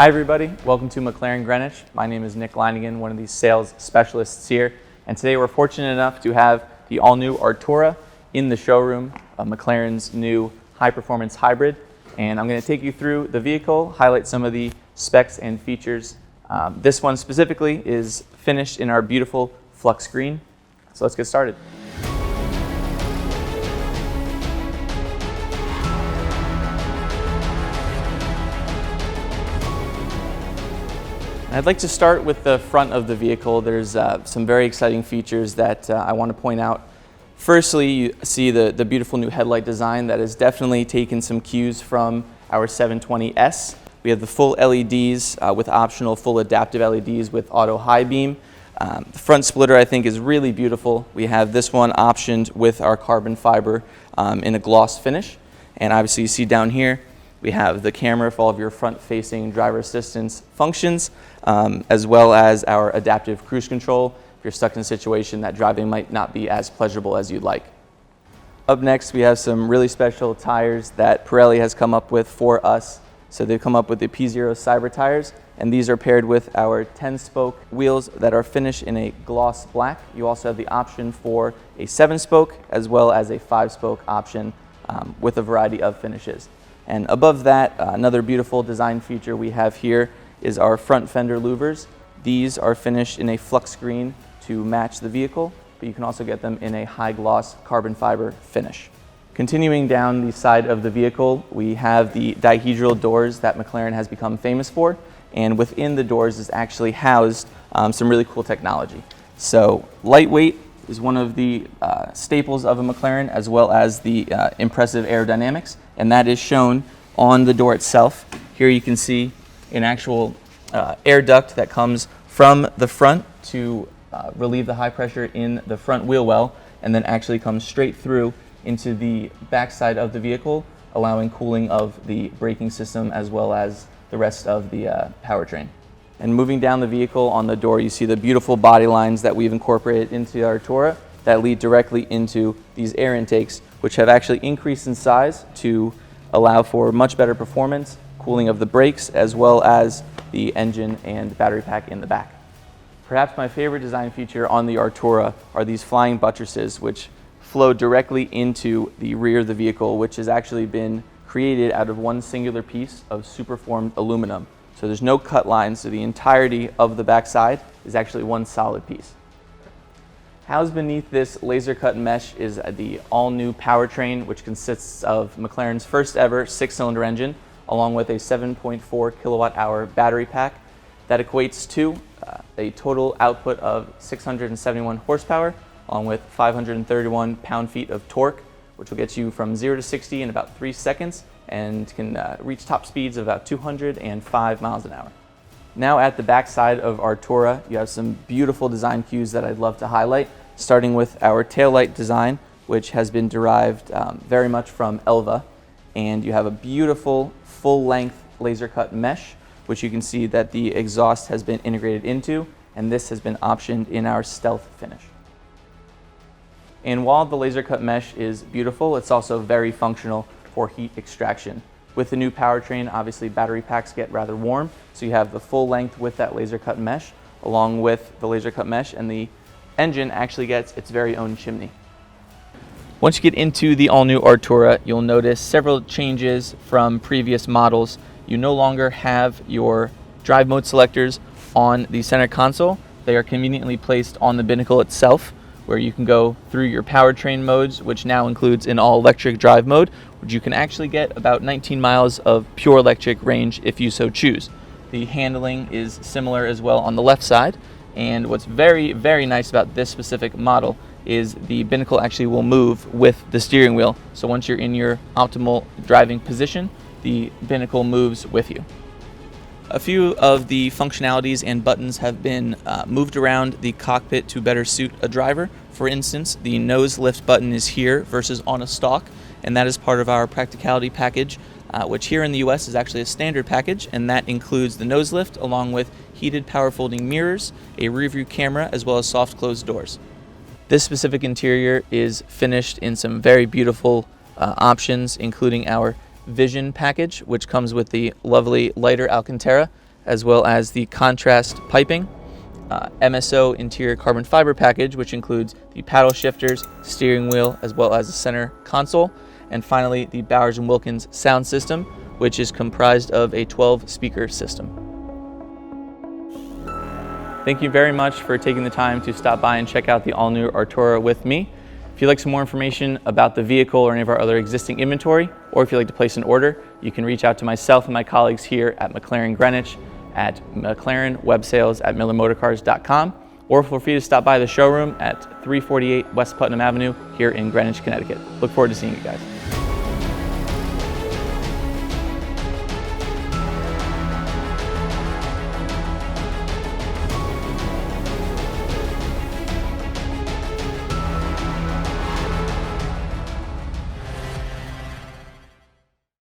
Hi everybody, welcome to McLaren Greenwich. My name is Nick Leiningen, one of the sales specialists here, and today we're fortunate enough to have the all-new Artura in the showroom, McLaren's new high-performance hybrid, and I'm going to take you through the vehicle, highlight some of the specs and features. This one specifically is finished in our beautiful flux green, so let's get started. I'd like to start with the front of the vehicle. There's some very exciting features that I want to point out. Firstly, you see the beautiful new headlight design that has definitely taken some cues from our 720S. We have the full LEDs with optional full adaptive LEDs with auto high beam. The front splitter I think is really beautiful. We have this one optioned with our carbon fiber in a gloss finish. And obviously you see down here we have the camera for all of your front-facing driver assistance functions, as well as our adaptive cruise control if you're stuck in a situation that driving might not be as pleasurable as you'd like. Up next, we have some really special tires that Pirelli has come up with for us. So they've come up with the P0 Cyber tires, and these are paired with our 10-spoke wheels that are finished in a gloss black. You also have the option for a 7-spoke as well as a 5-spoke option with a variety of finishes. And above that, another beautiful design feature we have here is our front fender louvers. These are finished in a flux green to match the vehicle, but you can also get them in a high gloss carbon fiber finish. Continuing down the side of the vehicle, we have the dihedral doors that McLaren has become famous for, and within the doors is actually housed some really cool technology. So lightweight is one of the staples of a McLaren, as well as the impressive aerodynamics, and that is shown on the door itself. Here you can see an actual air duct that comes from the front to relieve the high pressure in the front wheel well, and then actually comes straight through into the backside of the vehicle, allowing cooling of the braking system as well as the rest of the powertrain. And moving down the vehicle on the door, you see the beautiful body lines that we've incorporated into our Artura that lead directly into these air intakes, which have actually increased in size to allow for much better performance, cooling of the brakes, as well as the engine and battery pack in the back. Perhaps my favorite design feature on the Artura are these flying buttresses, which flow directly into the rear of the vehicle, which has actually been created out of one singular piece of superformed aluminum. So there's no cut lines, so the entirety of the backside is actually one solid piece. Housed beneath this laser cut mesh is the all-new powertrain, which consists of McLaren's first ever 6-cylinder engine, along with a 7.4 kilowatt-hour battery pack that equates to a total output of 671 horsepower, along with 531 pound-feet of torque, which will get you from 0 to 60 in about 3 seconds and can reach top speeds of about 205 miles an hour. Now at the back side of Artura, you have some beautiful design cues that I'd love to highlight, starting with our taillight design, which has been derived very much from Elva. And you have a beautiful full-length laser cut mesh, which you can see that the exhaust has been integrated into, and this has been optioned in our stealth finish. And while the laser cut mesh is beautiful, it's also very functional for heat extraction. With the new powertrain, obviously battery packs get rather warm, so you have the full length with that laser cut mesh, along with the laser cut mesh, and the engine actually gets its very own chimney. Once you get into the all-new Artura, you'll notice several changes from previous models. You no longer have your drive mode selectors on the center console. They are conveniently placed on the binnacle itself, where you can go through your powertrain modes, which now includes an all-electric drive mode, which you can actually get about 19 miles of pure electric range if you so choose. The handling is similar as well on the left side, and what's very, very nice about this specific model is the binnacle actually will move with the steering wheel. So once you're in your optimal driving position, the binnacle moves with you. A few of the functionalities and buttons have been moved around the cockpit to better suit a driver. For instance, the nose lift button is here versus on a stalk, and that is part of our practicality package, which here in the US is actually a standard package, and that includes the nose lift along with heated power folding mirrors, a rear view camera, as well as soft closed doors. This specific interior is finished in some very beautiful options, including our Vision package, which comes with the lovely lighter Alcantara, as well as the contrast piping, MSO interior carbon fiber package, which includes the paddle shifters, steering wheel, as well as the center console, and finally the Bowers & Wilkins sound system, which is comprised of a 12-speaker system. Thank you very much for taking the time to stop by and check out the all-new Artura with me. If you'd like some more information about the vehicle or any of our other existing inventory, or if you'd like to place an order, you can reach out to myself and my colleagues here at McLaren Greenwich at McLarenwebsales@millermotorcars.com, or feel free to stop by the showroom at 348 West Putnam Avenue here in Greenwich, Connecticut. Look forward to seeing you guys.